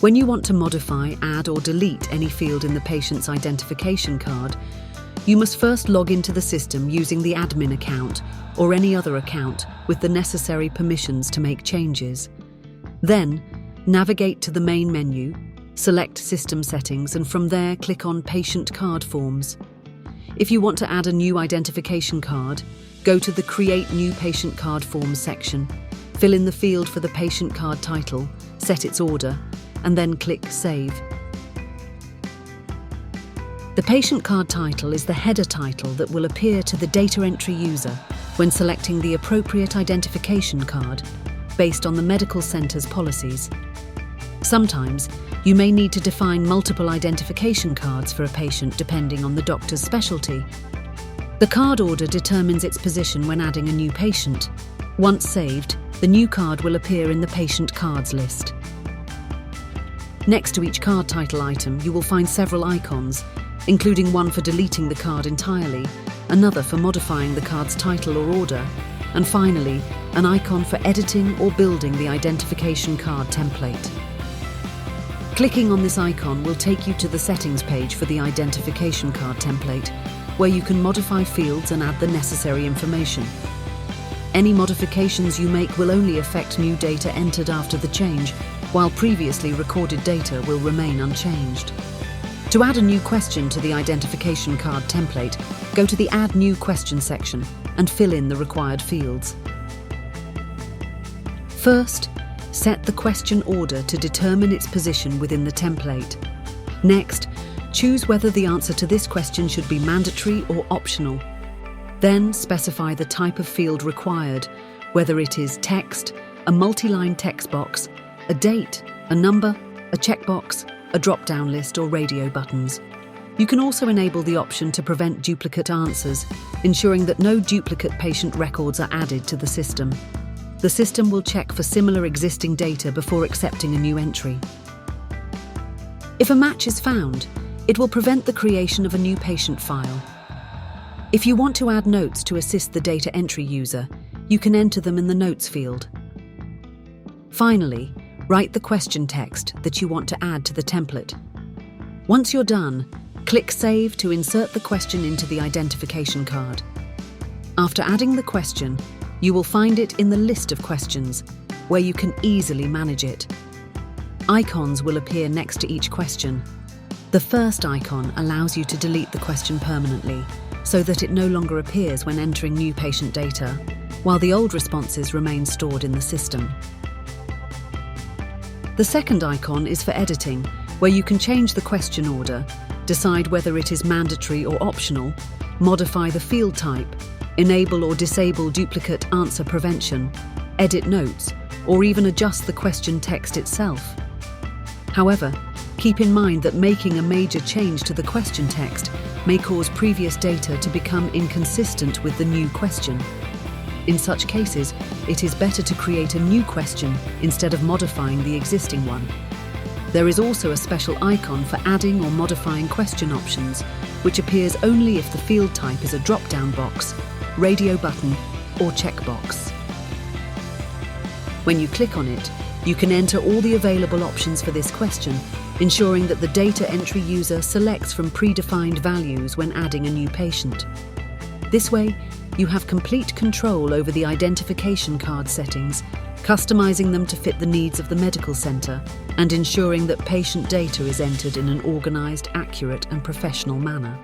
When you want to modify, add or delete any field in the patient's identification card, you must first log into the system using the admin account or any other account with the necessary permissions to make changes. Then, navigate to the main menu, select System Settings, and from there click on Patient Card Forms. If you want to add a new identification card, go to the Create New Patient Card Forms section, fill in the field for the patient card title, set its order, and then click Save. The patient card title is the header title that will appear to the data entry user when selecting the appropriate identification card based on the medical centre's policies. Sometimes, you may need to define multiple identification cards for a patient depending on the doctor's specialty. The card order determines its position when adding a new patient. Once saved, the new card will appear in the patient cards list. Next to each card title item, you will find several icons, including one for deleting the card entirely, another for modifying the card's title or order, and finally, an icon for editing or building the identification card template. Clicking on this icon will take you to the settings page for the identification card template, where you can modify fields and add the necessary information. Any modifications you make will only affect new data entered after the change, while previously recorded data will remain unchanged. To add a new question to the identification card template, go to the Add New Question section and fill in the required fields. First, set the question order to determine its position within the template. Next, choose whether the answer to this question should be mandatory or optional. Then specify the type of field required, whether it is text, a multi-line text box, a date, a number, a checkbox, a drop-down list, or radio buttons. You can also enable the option to prevent duplicate answers, ensuring that no duplicate patient records are added to the system. The system will check for similar existing data before accepting a new entry. If a match is found, it will prevent the creation of a new patient file. If you want to add notes to assist the data entry user, you can enter them in the Notes field. Finally, write the question text that you want to add to the template. Once you're done, click Save to insert the question into the identification card. After adding the question, you will find it in the list of questions, where you can easily manage it. Icons will appear next to each question. The first icon allows you to delete the question permanently, so that it no longer appears when entering new patient data, while the old responses remain stored in the system. The second icon is for editing, where you can change the question order, decide whether it is mandatory or optional, modify the field type, enable or disable duplicate answer prevention, edit notes, or even adjust the question text itself. However, keep in mind that making a major change to the question text may cause previous data to become inconsistent with the new question. In such cases, it is better to create a new question instead of modifying the existing one. There is also a special icon for adding or modifying question options, which appears only if the field type is a drop-down box, radio button, or checkbox. When you click on it, you can enter all the available options for this question, ensuring that the data entry user selects from predefined values when adding a new patient. This way, you have complete control over the identification card settings, customizing them to fit the needs of the medical centre and ensuring that patient data is entered in an organised, accurate and professional manner.